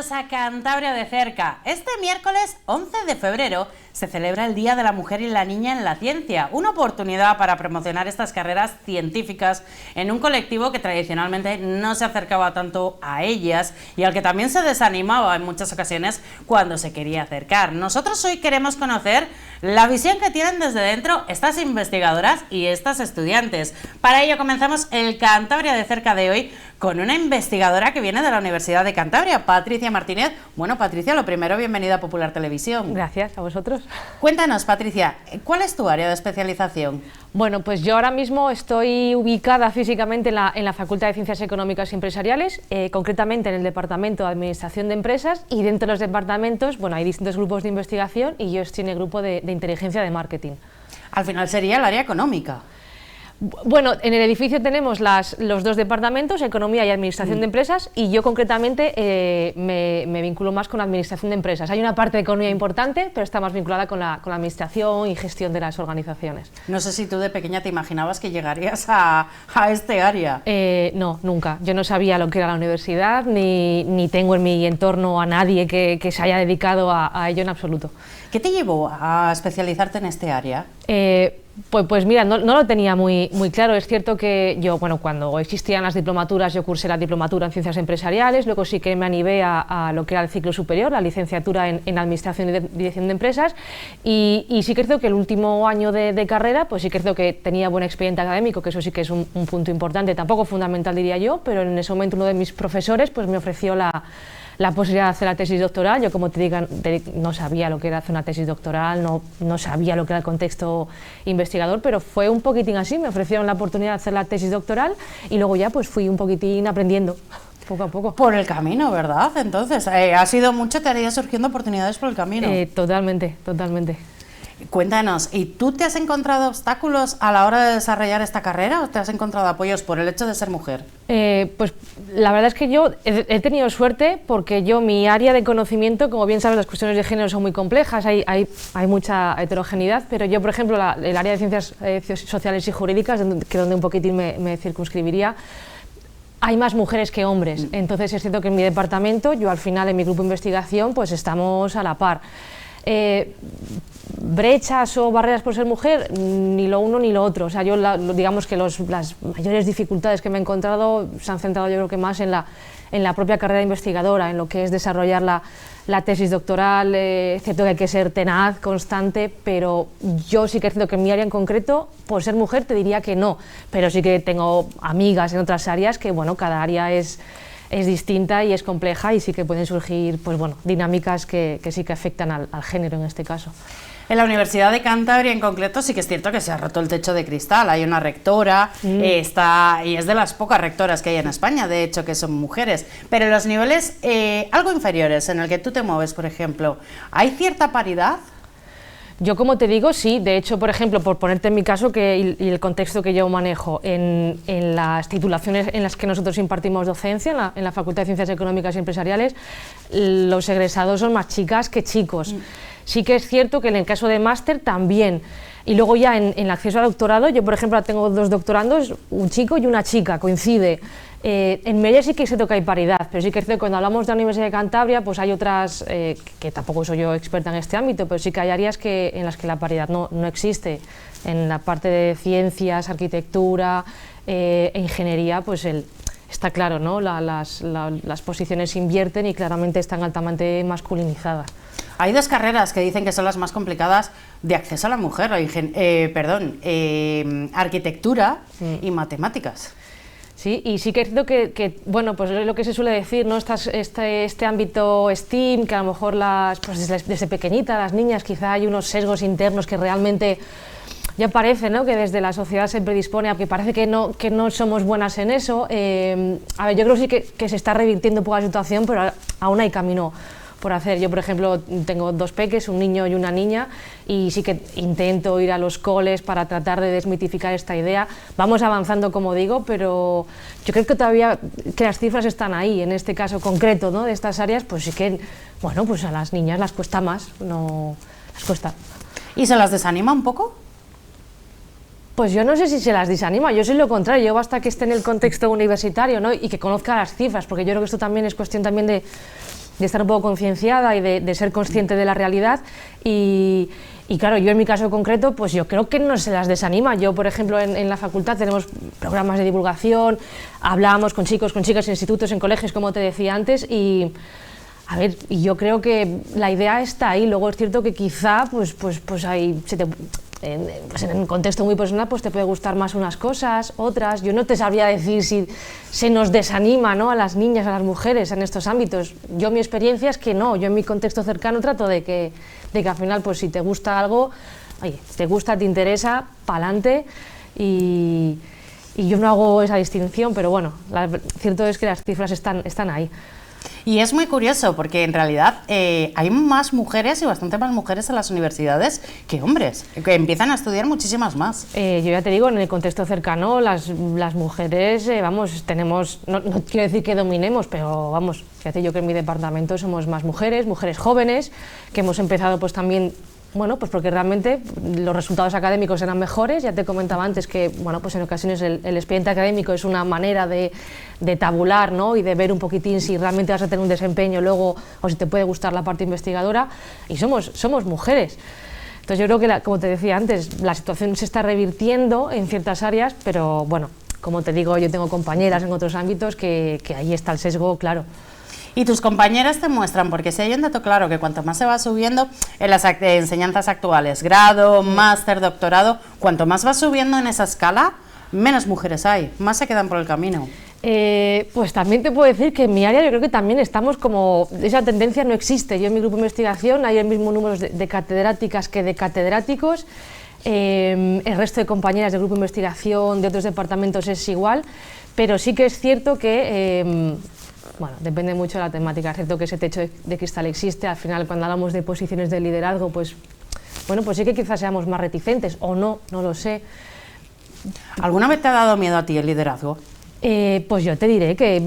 bienvenidos a Cantabria de Cerca. Este miércoles 11 de febrero se celebra el Día de la Mujer y la Niña en la Ciencia, una oportunidad para promocionar estas carreras científicas en un colectivo que tradicionalmente no se acercaba tanto a ellas y al que también se desanimaba en muchas ocasiones cuando se quería acercar. Nosotros hoy queremos conocer la visión que tienen desde dentro estas investigadoras y estas estudiantes. Para ello comenzamos el Cantabria de Cerca de hoy con una investigadora que viene de la Universidad de Cantabria, Patricia Martínez. Bueno, Patricia, lo primero, bienvenida a Popular Televisión. Gracias, a vosotros. Cuéntanos, Patricia, ¿cuál es tu área de especialización? Bueno, pues yo ahora mismo estoy ubicada físicamente en la Facultad de Ciencias Económicas y Empresariales, concretamente en el Departamento de Administración de Empresas, y dentro de los departamentos, bueno, hay distintos grupos de investigación y yo estoy en el grupo de inteligencia de marketing. Al final sería el área económica. Bueno, en el edificio tenemos los dos departamentos, Economía y Administración de Empresas, y yo concretamente me vinculo más con la Administración de Empresas. Hay una parte de economía importante, pero está más vinculada con la Administración y gestión de las organizaciones. No sé si tú de pequeña te imaginabas que llegarías a este área. No, nunca. Yo no sabía lo que era la universidad, ni tengo en mi entorno a nadie que se haya dedicado a ello en absoluto. ¿Qué te llevó a especializarte en este área? Pues mira, no lo tenía muy claro. Es cierto que yo, bueno, cuando existían las diplomaturas, yo cursé la diplomatura en Ciencias Empresariales, luego sí que me animé a lo que era el ciclo superior, la licenciatura en Administración y Dirección de Empresas, y sí que creo que el último año de carrera, pues sí que creo que tenía buen expediente académico, que eso sí que es un punto importante, tampoco fundamental diría yo, pero en ese momento uno de mis profesores pues me ofreció la posibilidad de hacer la tesis doctoral. Yo, como te digo, no sabía lo que era hacer una tesis doctoral, no sabía lo que era el contexto investigador, pero fue un poquitín así, me ofrecieron la oportunidad de hacer la tesis doctoral y luego ya pues fui un poquitín aprendiendo, poco a poco. Por el camino, ¿verdad? Entonces, ha sido mucho, te han ido surgiendo oportunidades por el camino. Totalmente. Cuéntanos, ¿y tú te has encontrado obstáculos a la hora de desarrollar esta carrera o te has encontrado apoyos por el hecho de ser mujer? Pues la verdad es que yo he tenido suerte porque mi área de conocimiento, como bien sabes, las cuestiones de género son muy complejas, hay mucha heterogeneidad, pero yo, por ejemplo, el área de ciencias sociales y jurídicas, que donde un poquitín me circunscribiría, hay más mujeres que hombres. Entonces es cierto que en mi departamento, yo al final en mi grupo de investigación, pues estamos a la par. Brechas o barreras por ser mujer, ni lo uno ni lo otro. O sea, yo digamos que las mayores dificultades que me he encontrado se han centrado, yo creo que más en la propia carrera investigadora, en lo que es desarrollar la tesis doctoral. Es cierto que hay que ser tenaz, constante, pero yo sí que es cierto que en mi área en concreto, por ser mujer te diría que no, pero sí que tengo amigas en otras áreas que, bueno, cada área es distinta y es compleja y sí que pueden surgir, pues bueno, dinámicas que sí que afectan al género en este caso. En la Universidad de Cantabria en concreto sí que es cierto que se ha roto el techo de cristal, hay una rectora, y es de las pocas rectoras que hay en España, de hecho, que son mujeres, pero en los niveles algo inferiores en el que tú te mueves, por ejemplo, ¿hay cierta paridad? Yo, como te digo, sí. De hecho, por ejemplo, por ponerte en mi caso y el contexto que yo manejo, en las titulaciones en las que nosotros impartimos docencia, en la Facultad de Ciencias Económicas y Empresariales, los egresados son más chicas que chicos. Sí que es cierto que en el caso de máster también. Y luego ya en el acceso a doctorado, yo por ejemplo tengo dos doctorandos, un chico y una chica, coincide. En media sí que es cierto que hay paridad, pero sí que es cierto que cuando hablamos de la Universidad de Cantabria, pues hay otras, que tampoco soy yo experta en este ámbito, pero sí que hay áreas en las que la paridad no existe. En la parte de ciencias, arquitectura, ingeniería, pues está claro, ¿no? Las posiciones se invierten y claramente están altamente masculinizadas. Hay dos carreras que dicen que son las más complicadas de acceso a la mujer, arquitectura y matemáticas. Sí, y sí que es cierto que bueno, pues lo que se suele decir, ¿no? Este ámbito STEAM, que a lo mejor pues desde pequeñita, las niñas, quizá hay unos sesgos internos que realmente ya parece, ¿no?, que desde la sociedad se predispone a que parece que no somos buenas en eso. A ver, yo creo sí que se está revirtiendo un poco la situación, pero aún hay camino por hacer. Yo, por ejemplo, tengo dos peques, un niño y una niña, y sí que intento ir a los coles para tratar de desmitificar esta idea. Vamos avanzando, como digo, pero yo creo que todavía que las cifras están ahí, en este caso concreto, ¿no?, de estas áreas, pues sí que, bueno, pues a las niñas las cuesta más, no las cuesta. ¿Y se las desanima un poco? Pues yo no sé si se las desanima, yo soy lo contrario, yo basta que esté en el contexto universitario, ¿no?, y que conozca las cifras, porque yo creo que esto también es cuestión también estar un poco concienciada y de ser consciente de la realidad. Y claro, yo en mi caso concreto, pues yo creo que no se las desanima. Yo, por ejemplo, en la facultad tenemos programas de divulgación, hablamos con chicos, con chicas en institutos, en colegios, como te decía antes, y a ver, y yo creo que la idea está ahí. Luego es cierto que quizá, pues ahí en un contexto muy personal, pues te puede gustar más unas cosas, otras. Yo no te sabría decir si se nos desanima, ¿no?, a las niñas, a las mujeres en estos ámbitos. Yo, mi experiencia es que no. Yo en mi contexto cercano trato de que al final, pues si te gusta algo, oye, si te gusta, te interesa, pa'lante, y yo no hago esa distinción, pero bueno, cierto es que las cifras están ahí. Y es muy curioso porque en realidad hay más mujeres y bastante más mujeres en las universidades que hombres, que empiezan a estudiar muchísimas más. Yo ya te digo, en el contexto cercano las mujeres, vamos, tenemos, no quiero decir que dominemos, pero vamos, fíjate, yo que en mi departamento somos más mujeres jóvenes, que hemos empezado pues también, bueno, pues porque realmente los resultados académicos eran mejores. Ya te comentaba antes que, bueno, pues en ocasiones el expediente académico es una manera de tabular, ¿no?, y de ver un poquitín si realmente vas a tener un desempeño luego o si te puede gustar la parte investigadora, y somos mujeres. Entonces yo creo que, como te decía antes, la situación se está revirtiendo en ciertas áreas, pero bueno, como te digo, yo tengo compañeras en otros ámbitos que ahí está el sesgo, claro. Y tus compañeras te muestran, porque si hay un dato claro, que cuanto más se va subiendo en las enseñanzas actuales, grado, máster, doctorado, cuanto más vas subiendo en esa escala, menos mujeres hay, más se quedan por el camino. Pues también te puedo decir que en mi área yo creo que también estamos como, esa tendencia no existe. Yo en mi grupo de investigación hay el mismo número de catedráticas que de catedráticos. El resto de compañeras del grupo de investigación de otros departamentos es igual, pero sí que es cierto que bueno, depende mucho de la temática. Es cierto que ese techo de cristal existe. Al final, cuando hablamos de posiciones de liderazgo, pues bueno, pues sí que quizás seamos más reticentes, o no lo sé. ¿Alguna vez te ha dado miedo a ti el liderazgo? Pues yo te diré que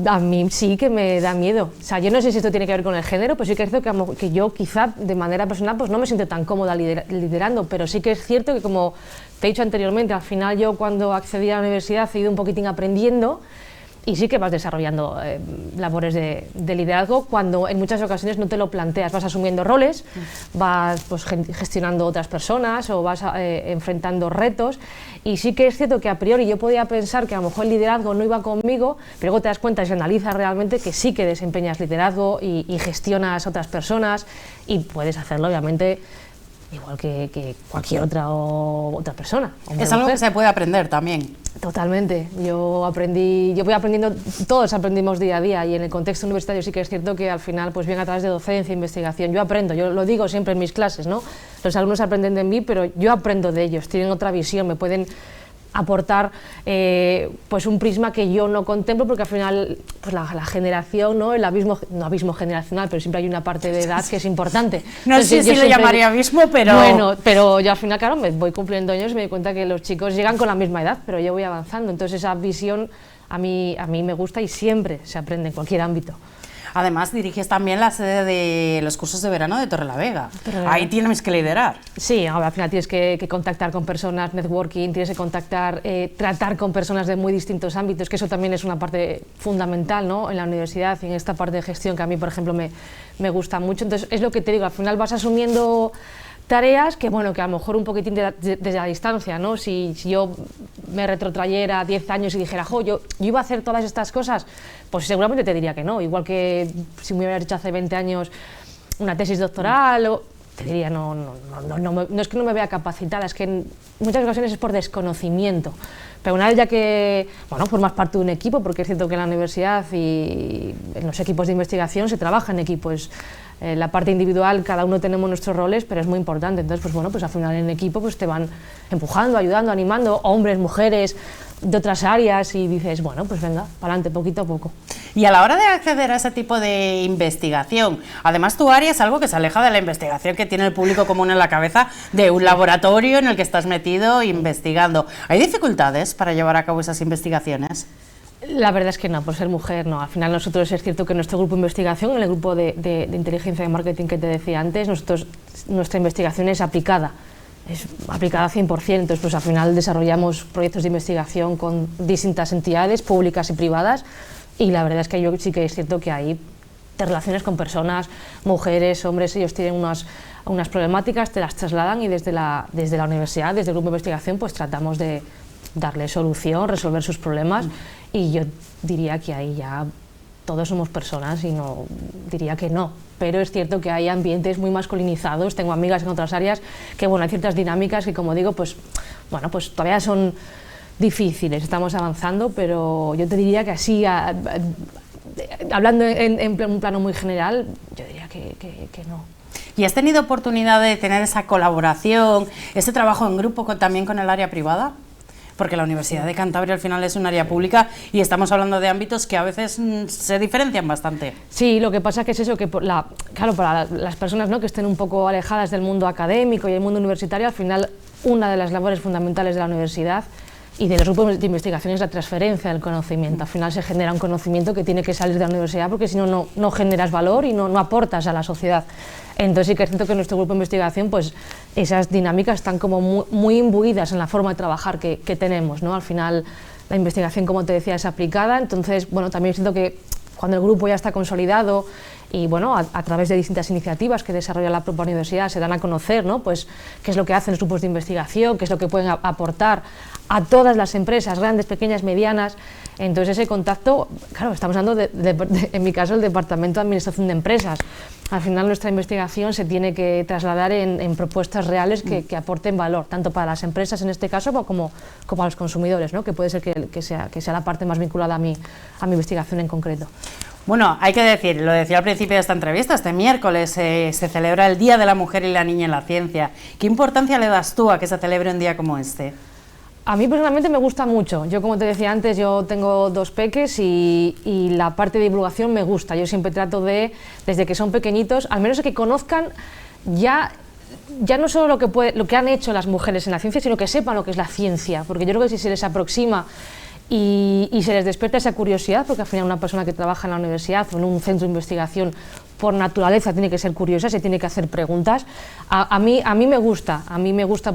a mí sí que me da miedo. O sea, yo no sé si esto tiene que ver con el género, pues sí que es cierto que yo quizá de manera personal pues no me siento tan cómoda liderando, pero sí que es cierto que, como te he dicho anteriormente, al final yo cuando accedí a la universidad he ido un poquitín aprendiendo. Y sí que vas desarrollando labores de liderazgo cuando en muchas ocasiones no te lo planteas, vas asumiendo roles, vas pues, gestionando otras personas o vas enfrentando retos, y sí que es cierto que a priori yo podía pensar que a lo mejor el liderazgo no iba conmigo, pero luego te das cuenta y analizas realmente que sí que desempeñas liderazgo y gestionas otras personas, y puedes hacerlo obviamente igual que cualquier otra persona. Es algo que se puede aprender también. Totalmente. Yo voy aprendiendo, todos aprendimos día a día, y en el contexto universitario sí que es cierto que al final, pues bien a través de docencia e investigación, yo aprendo, yo lo digo siempre en mis clases, ¿no? Los alumnos aprenden de mí, pero yo aprendo de ellos, tienen otra visión, me pueden aportar pues un prisma que yo no contemplo, porque al final pues la generación, ¿no?, el abismo, no abismo generacional, pero siempre hay una parte de edad que es importante. No sé si lo llamaría abismo, pero... Bueno, pero yo al final, claro, me voy cumpliendo años y me doy cuenta que los chicos llegan con la misma edad, pero yo voy avanzando, entonces esa visión a mí me gusta, y siempre se aprende en cualquier ámbito. Además, diriges también la sede de los cursos de verano de Torrelavega. Ahí tienes que liderar. Sí, al final tienes que contactar con personas, networking, tienes que contactar, tratar con personas de muy distintos ámbitos, que eso también es una parte fundamental, ¿no?, en la universidad, y en esta parte de gestión que a mí, por ejemplo, me gusta mucho. Entonces, es lo que te digo, al final vas asumiendo tareas que, bueno, que a lo mejor un poquitín desde la distancia, ¿no? Si yo me retrotrayera 10 años y dijera, yo iba a hacer todas estas cosas, pues seguramente te diría que no. Igual que si me hubieras hecho hace 20 años una tesis doctoral, te diría, no es que no me vea capacitada, es que en muchas ocasiones es por desconocimiento. Pero una vez ya que, bueno, formas parte de un equipo, porque es cierto que en la universidad y en los equipos de investigación se trabaja en equipos. La parte individual, cada uno tenemos nuestros roles, pero es muy importante. Entonces, pues bueno, pues al final en equipo pues te van empujando, ayudando, animando, hombres, mujeres de otras áreas, y dices, bueno, pues venga, para adelante, poquito a poco. Y a la hora de acceder a ese tipo de investigación, además tu área es algo que se aleja de la investigación que tiene el público común en la cabeza, de un laboratorio en el que estás metido investigando. ¿Hay dificultades para llevar a cabo esas investigaciones? La verdad es que no, por ser mujer no. Al final nosotros, es cierto que en nuestro grupo de investigación, en el grupo de inteligencia y marketing que te decía antes, nuestra investigación es aplicada 100%, entonces pues al final desarrollamos proyectos de investigación con distintas entidades públicas y privadas, y la verdad es que yo sí que es cierto que ahí te relaciones con personas, mujeres, hombres, ellos tienen unas problemáticas, te las trasladan y desde la universidad, desde el grupo de investigación, pues tratamos de darle solución, resolver sus problemas y yo diría que ahí ya todos somos personas y no diría que no, pero es cierto que hay ambientes muy masculinizados, tengo amigas en otras áreas que bueno, hay ciertas dinámicas que como digo, pues bueno, pues todavía son difíciles, estamos avanzando, pero yo te diría que así, hablando en un plano muy general, yo diría que no. ¿Y has tenido oportunidad de tener esa colaboración, ese trabajo en grupo también con el área privada? Porque la Universidad de Cantabria al final es un área pública y estamos hablando de ámbitos que a veces se diferencian bastante. Sí, lo que pasa que es eso, que claro, para las personas, ¿no?, que estén un poco alejadas del mundo académico y el mundo universitario, al final una de las labores fundamentales de la universidad y de los grupos de investigación es la transferencia del conocimiento. Al final se genera un conocimiento que tiene que salir de la universidad porque si no, no generas valor y no aportas a la sociedad. Entonces sí que es cierto que en nuestro grupo de investigación pues esas dinámicas están como muy imbuidas en la forma de trabajar que tenemos, ¿no? Al final la investigación, como te decía, es aplicada, entonces bueno, también siento que cuando el grupo ya está consolidado y bueno, a través de distintas iniciativas que desarrolla la propia universidad se dan a conocer, ¿no?, pues qué es lo que hacen los grupos de investigación, qué es lo que pueden aportar a todas las empresas, grandes, pequeñas, medianas. Entonces ese contacto, claro, estamos hablando en mi caso, el Departamento de Administración de Empresas. Al final nuestra investigación se tiene que trasladar en propuestas reales que aporten valor, tanto para las empresas en este caso como a los consumidores, ¿no?, que puede ser que sea la parte más vinculada a mi investigación en concreto. Bueno, hay que decir, lo decía al principio de esta entrevista, este miércoles se celebra el Día de la Mujer y la Niña en la Ciencia. ¿Qué importancia le das tú a que se celebre un día como este? A mí personalmente me gusta mucho. Yo, como te decía antes, yo tengo 2 peques y la parte de divulgación me gusta. Yo siempre trato de, desde que son pequeñitos, al menos que conozcan ya no solo lo que han hecho las mujeres en la ciencia, sino que sepan lo que es la ciencia, porque yo creo que si se les aproxima y se les despierta esa curiosidad, porque al final una persona que trabaja en la universidad o en un centro de investigación por naturaleza tiene que ser curiosa, se tiene que hacer preguntas. A mí me gusta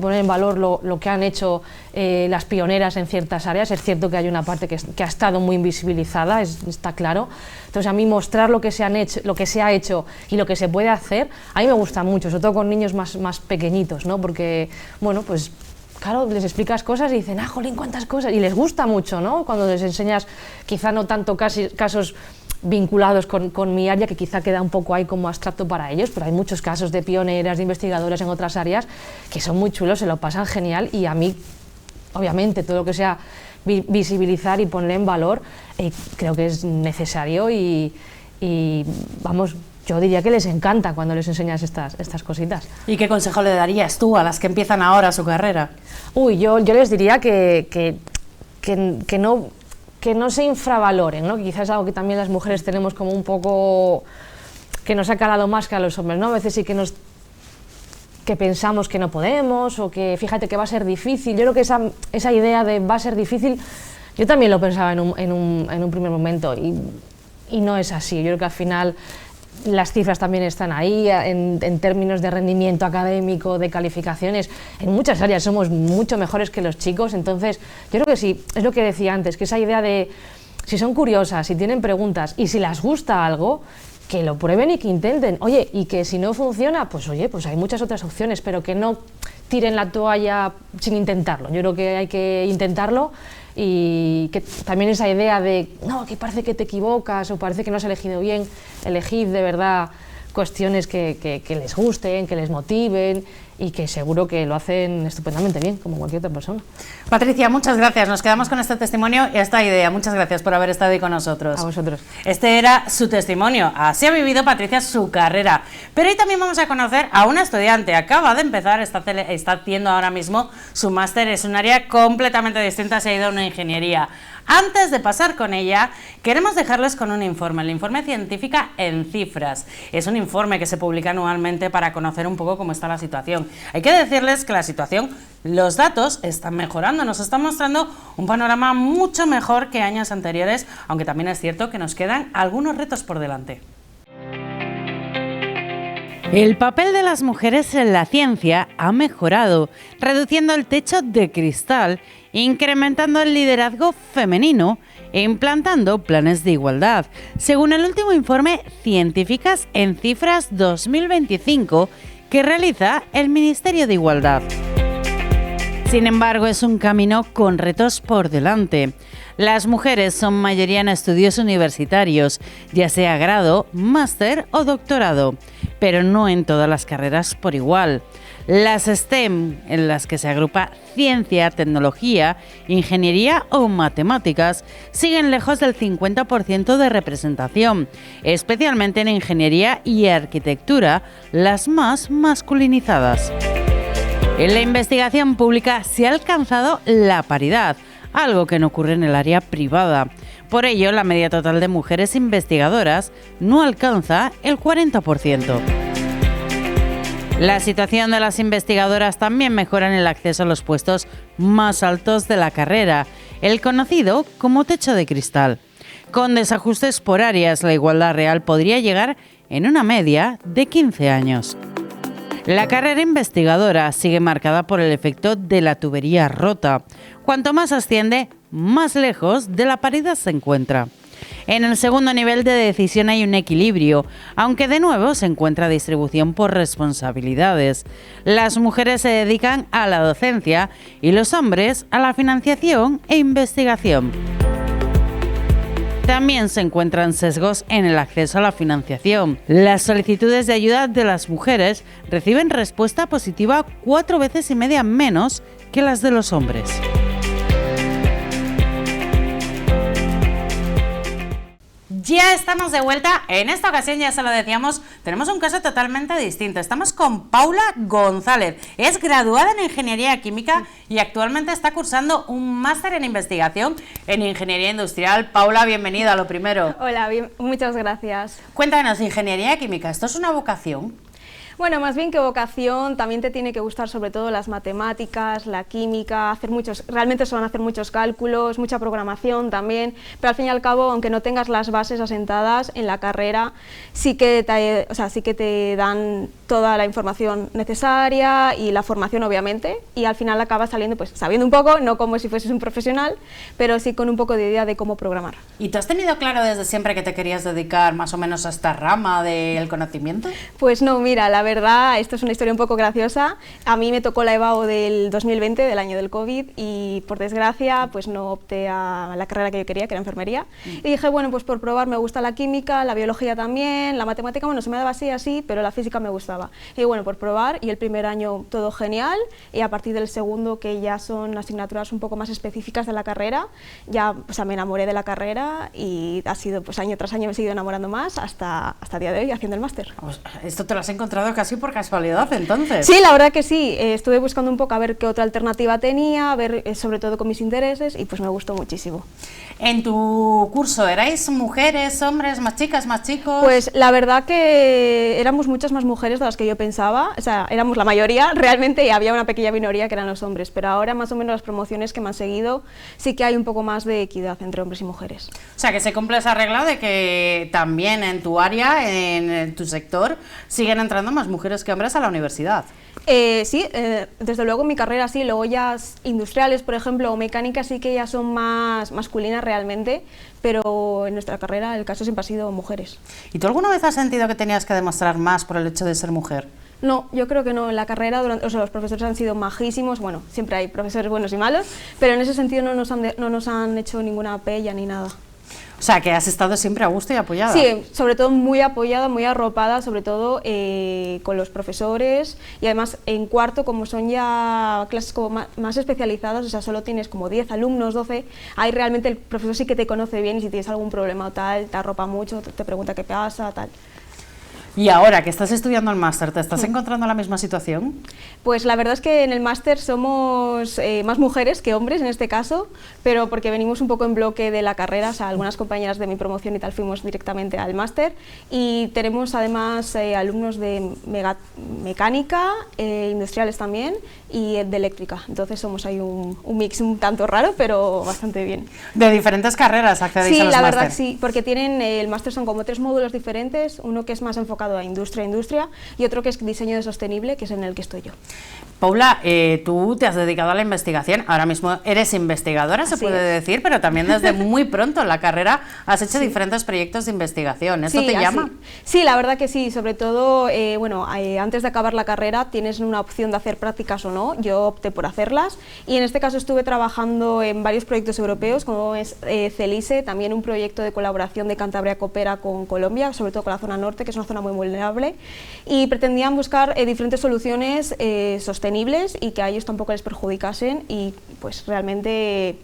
poner en valor lo que han hecho las pioneras en ciertas áreas. Es cierto que hay una parte que ha estado muy invisibilizada, está claro. Entonces a mí mostrar lo que se ha hecho y lo que se puede hacer, a mí me gusta mucho, sobre todo con niños más pequeñitos, ¿no? Porque, bueno, pues claro, les explicas cosas y dicen, ¡ah, jolín, cuántas cosas! Y les gusta mucho, ¿no? Cuando les enseñas, quizá no tanto casos vinculados con mi área, que quizá queda un poco ahí como abstracto para ellos, pero hay muchos casos de pioneras, de investigadoras en otras áreas que son muy chulos, se lo pasan genial y a mí, obviamente, todo lo que sea visibilizar y poner en valor, creo que es necesario y vamos, yo diría que les encanta cuando les enseñas estas cositas. ¿Y qué consejo le darías tú a las que empiezan ahora su carrera? Uy, yo les diría que no se infravaloren, ¿no? Que quizás es algo que también las mujeres tenemos como un poco, que nos ha calado más que a los hombres, ¿no? A veces sí que pensamos que no podemos o que fíjate que va a ser difícil. Yo creo que esa idea de va a ser difícil, yo también lo pensaba en un primer momento y no es así. Yo creo que al final las cifras también están ahí, en términos de rendimiento académico, de calificaciones, en muchas áreas somos mucho mejores que los chicos, entonces yo creo que sí, es lo que decía antes, que esa idea de si son curiosas, si tienen preguntas y si les gusta algo, que lo prueben y que intenten, oye, y que si no funciona, pues oye, pues hay muchas otras opciones, pero que no tiren la toalla sin intentarlo. Yo creo que hay que intentarlo y que también esa idea de, no, que parece que te equivocas o parece que no has elegido bien, elegid de verdad cuestiones que les gusten, que les motiven y que seguro que lo hacen estupendamente bien, como cualquier otra persona. Patricia, muchas gracias. Nos quedamos con este testimonio y esta idea. Muchas gracias por haber estado ahí con nosotros. A vosotros. Este era su testimonio. Así ha vivido Patricia su carrera. Pero hoy también vamos a conocer a una estudiante. Acaba de empezar, está haciendo ahora mismo su máster. Es un área completamente distinta, se ha ido a una ingeniería. Antes de pasar con ella, queremos dejarles con un informe, el informe Científica en Cifras. Es un informe que se publica anualmente para conocer un poco cómo está la situación. Hay que decirles que la situación, los datos están mejorando, nos están mostrando un panorama mucho mejor que años anteriores, aunque también es cierto que nos quedan algunos retos por delante. El papel de las mujeres en la ciencia ha mejorado, reduciendo el techo de cristal, incrementando el liderazgo femenino e implantando planes de igualdad, según el último informe Científicas en Cifras 2025 que realiza el Ministerio de Igualdad. Sin embargo, es un camino con retos por delante. Las mujeres son mayoría en estudios universitarios, ya sea grado, máster o doctorado, pero no en todas las carreras por igual. Las STEM, en las que se agrupa ciencia, tecnología, ingeniería o matemáticas, siguen lejos del 50% de representación, especialmente en ingeniería y arquitectura, las más masculinizadas. En la investigación pública se ha alcanzado la paridad, algo que no ocurre en el área privada. Por ello, la media total de mujeres investigadoras no alcanza el 40%. La situación de las investigadoras también mejora en el acceso a los puestos más altos de la carrera, el conocido como techo de cristal. Con desajustes por áreas, la igualdad real podría llegar en una media de 15 años. La carrera investigadora sigue marcada por el efecto de la tubería rota. Cuanto más asciende, más lejos de la paridad se encuentra. En el segundo nivel de decisión hay un equilibrio, aunque de nuevo se encuentra distribución por responsabilidades. Las mujeres se dedican a la docencia y los hombres a la financiación e investigación. También se encuentran sesgos en el acceso a la financiación. Las solicitudes de ayuda de las mujeres reciben respuesta positiva 4,5 veces menos que las de los hombres. Ya estamos de vuelta. En esta ocasión, ya se lo decíamos, tenemos un caso totalmente distinto. Estamos con Paula González. Es graduada en Ingeniería Química y actualmente está cursando un máster en investigación en Ingeniería Industrial. Paula, bienvenida, lo primero. Hola, muchas gracias. Cuéntanos, Ingeniería Química, ¿esto es una vocación? Bueno, más bien que vocación, también te tiene que gustar sobre todo las matemáticas, la química, realmente se van a hacer muchos cálculos, mucha programación también, pero al fin y al cabo, aunque no tengas las bases asentadas en la carrera, sí que te dan toda la información necesaria y la formación obviamente, y al final acabas saliendo pues sabiendo un poco, no como si fueses un profesional, pero sí con un poco de idea de cómo programar. ¿Y tú has tenido claro desde siempre que te querías dedicar más o menos a esta rama del conocimiento? Pues no, mira, la verdad, esto es una historia un poco graciosa. A mí me tocó la EBAU del 2020, del año del COVID, y por desgracia pues no opté a la carrera que yo quería, que era enfermería. Y dije, bueno, pues por probar, me gusta la química, la biología también, la matemática, bueno, se me daba así, pero la física me gustaba. Y bueno, por probar, y el primer año todo genial, y a partir del segundo, que ya son asignaturas un poco más específicas de la carrera, ya me enamoré de la carrera y ha sido, pues año tras año me he seguido enamorando más hasta el día de hoy haciendo el máster. Esto te lo has encontrado casi por casualidad, entonces. Sí, la verdad que sí, estuve buscando un poco a ver qué otra alternativa tenía, a ver sobre todo con mis intereses, y pues me gustó muchísimo. En tu curso, ¿erais mujeres, hombres, más chicas, más chicos? Pues la verdad que éramos muchas más mujeres de las que yo pensaba, o sea, éramos la mayoría realmente, y había una pequeña minoría que eran los hombres, pero ahora más o menos las promociones que me han seguido sí que hay un poco más de equidad entre hombres y mujeres. O sea, que se cumple esa regla de que también en tu área, en tu sector, siguen entrando más mujeres que hombres a la universidad. Sí, desde luego en mi carrera sí, luego ya industriales, por ejemplo, o mecánicas sí que ya son más masculinas realmente, pero en nuestra carrera el caso siempre ha sido mujeres. ¿Y tú alguna vez has sentido que tenías que demostrar más por el hecho de ser mujer? No, yo creo que no, en la carrera los profesores han sido majísimos, bueno, siempre hay profesores buenos y malos, pero en ese sentido no nos han hecho ninguna pella ni nada. O sea, que has estado siempre a gusto y apoyada. Sí, sobre todo muy apoyada, muy arropada, sobre todo con los profesores, y además en cuarto, como son ya clases como más especializadas, o sea, solo tienes como 10 alumnos, 12, ahí realmente el profesor sí que te conoce bien y si tienes algún problema o tal, te arropa mucho, te pregunta qué pasa, tal. Y ahora que estás estudiando el máster, ¿te estás encontrando en la misma situación? Pues la verdad es que en el máster somos más mujeres que hombres en este caso, pero porque venimos un poco en bloque de la carrera, o sea, algunas compañeras de mi promoción y tal fuimos directamente al máster, y tenemos además alumnos de mecánica, industriales también, y de eléctrica, entonces somos ahí un mix un tanto raro, pero bastante bien. ¿De diferentes carreras accedéis a los máster? Sí, la verdad sí, porque el máster son como 3 módulos diferentes, uno que es más enfocado enfocado a industria, y otro que es diseño de sostenible, que es en el que estoy yo. Paula, tú te has dedicado a la investigación, ahora mismo eres investigadora, se puede decir, pero también desde muy pronto en la carrera has hecho diferentes proyectos de investigación. ¿Esto te llama? Sí, la verdad que sí, sobre todo, antes de acabar la carrera tienes una opción de hacer prácticas o no, yo opté por hacerlas, y en este caso estuve trabajando en varios proyectos europeos, como es CELISE, también un proyecto de colaboración de Cantabria Coopera con Colombia, sobre todo con la zona norte, que es una zona muy vulnerable, y pretendían buscar diferentes soluciones sostenibles y que a ellos tampoco les perjudicasen y pues realmente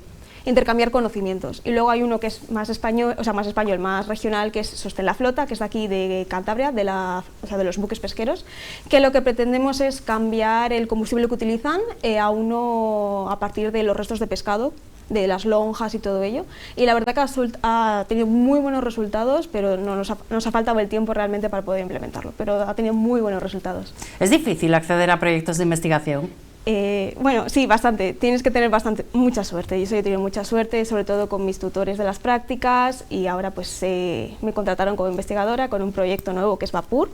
intercambiar conocimientos. Y luego hay uno que es más español, más regional, que es Sostén la Flota, que es de aquí de Cantabria, de los buques pesqueros, que lo que pretendemos es cambiar el combustible que utilizan a uno a partir de los restos de pescado, de las lonjas y todo ello, y la verdad que ha tenido muy buenos resultados, pero nos ha faltado el tiempo realmente para poder implementarlo, pero ha tenido muy buenos resultados. ¿Es difícil acceder a proyectos de investigación? Bueno, sí, bastante. Tienes que tener mucha suerte. Yo he tenido mucha suerte, sobre todo con mis tutores de las prácticas, y ahora pues me contrataron como investigadora con un proyecto nuevo que es Vapur,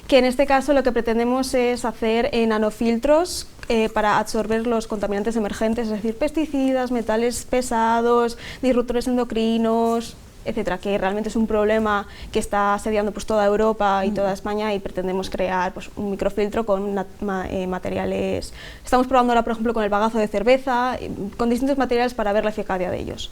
que en este caso lo que pretendemos es hacer nanofiltros para absorber los contaminantes emergentes, es decir, pesticidas, metales pesados, disruptores endocrinos, etcétera, que realmente es un problema que está asediando pues toda Europa y toda España, y pretendemos crear pues un microfiltro con materiales. Estamos probando ahora, por ejemplo, con el bagazo de cerveza, con distintos materiales para ver la eficacia de ellos.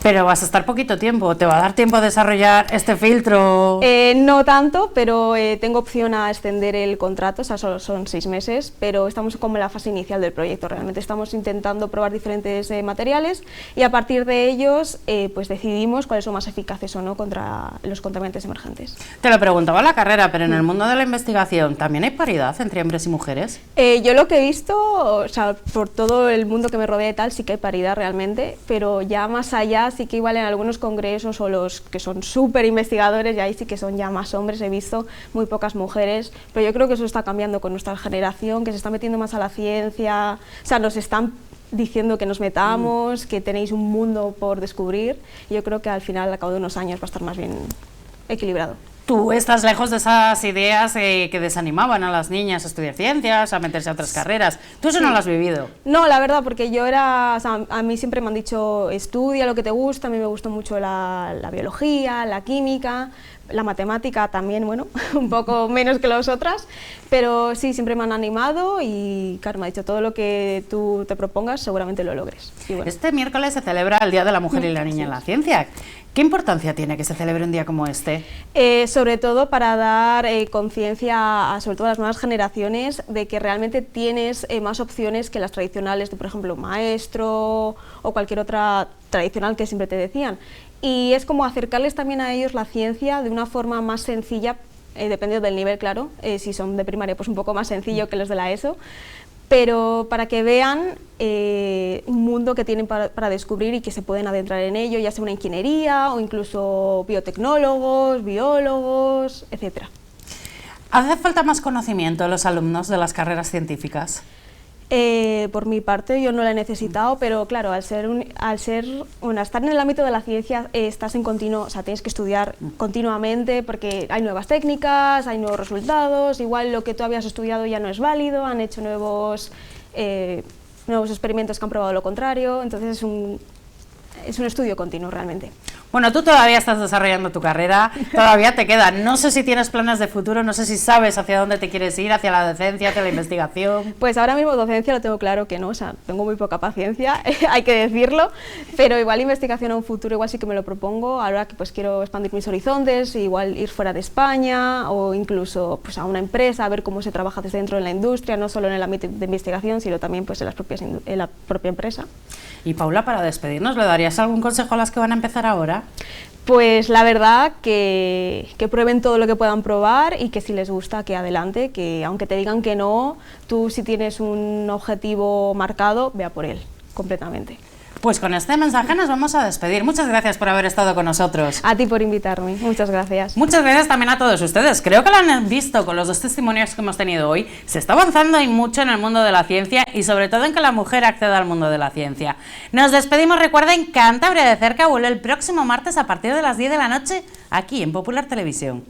Pero vas a estar poquito tiempo, ¿te va a dar tiempo a desarrollar este filtro? No tanto, pero tengo opción a extender el contrato, o sea, solo son 6 meses, pero estamos como en la fase inicial del proyecto. Realmente estamos intentando probar diferentes materiales, y a partir de ellos pues decidimos cuáles son más eficaces o no contra los contaminantes emergentes. Te lo preguntaba en la carrera, pero en el mundo de la investigación, ¿también hay paridad entre hombres y mujeres? Yo lo que he visto, o sea, por todo el mundo que me rodea y tal, sí que hay paridad realmente, pero ya más allá sí que igual en algunos congresos o los que son súper investigadores, y ahí sí que son ya más hombres, he visto muy pocas mujeres, pero yo creo que eso está cambiando con nuestra generación, que se está metiendo más a la ciencia, o sea, nos están diciendo que nos metamos, que tenéis un mundo por descubrir, y yo creo que al final, al cabo de unos años, va a estar más bien equilibrado. Tú estás lejos de esas ideas que desanimaban a las niñas a estudiar ciencias, a meterse a otras carreras. ¿Tú eso no lo has vivido? No, la verdad, porque yo a mí siempre me han dicho, estudia lo que te gusta. A mí me gustó mucho la biología, la química, la matemática también, bueno, un poco menos que las otras, pero sí, siempre me han animado y, claro, me ha dicho, todo lo que tú te propongas seguramente lo logres. Y bueno. Este miércoles se celebra el Día de la Mujer y la Niña en la Ciencia. ¿Qué importancia tiene que se celebre un día como este? Sobre todo para dar conciencia sobre todo a las nuevas generaciones de que realmente tienes más opciones que las tradicionales de, por ejemplo, maestro o cualquier otra tradicional que siempre te decían. Y es como acercarles también a ellos la ciencia de una forma más sencilla, dependiendo del nivel, claro. Si son de primaria, pues un poco más sencillo que los de la ESO, pero para que vean un mundo que tienen para descubrir y que se pueden adentrar en ello, ya sea una ingeniería o incluso biotecnólogos, biólogos, etc. ¿Hace falta más conocimiento de los alumnos de las carreras científicas? Por mi parte yo no la he necesitado, pero claro, al estar en el ámbito de la ciencia estás en continuo, o sea, tienes que estudiar continuamente porque hay nuevas técnicas, hay nuevos resultados, igual lo que tú habías estudiado ya no es válido, han hecho nuevos experimentos que han probado lo contrario, entonces es un estudio continuo realmente. Bueno, tú todavía estás desarrollando tu carrera, todavía te queda. No sé si tienes planes de futuro, no sé si sabes hacia dónde te quieres ir, hacia la docencia, hacia la investigación. Pues ahora mismo docencia lo tengo claro que no, o sea, tengo muy poca paciencia, hay que decirlo, pero igual investigación a un futuro igual sí que me lo propongo, ahora que pues quiero expandir mis horizontes, igual ir fuera de España o incluso pues a una empresa, a ver cómo se trabaja desde dentro de la industria, no solo en el ámbito de investigación, sino también pues en la propia empresa. Y Paula, para despedirnos, ¿le darías algún consejo a las que van a empezar ahora? Pues la verdad que prueben todo lo que puedan probar y que si les gusta, que adelante, que aunque te digan que no, tú si tienes un objetivo marcado, ve a por él, completamente. Pues con este mensaje nos vamos a despedir. Muchas gracias por haber estado con nosotros. A ti por invitarme, muchas gracias. Muchas gracias también a todos ustedes. Creo que lo han visto con los 2 testimonios que hemos tenido hoy. Se está avanzando y mucho en el mundo de la ciencia y sobre todo en que la mujer acceda al mundo de la ciencia. Nos despedimos, recuerden, Cantabria de Cerca vuelve el próximo martes a partir de las 10 de la noche aquí en Popular Televisión.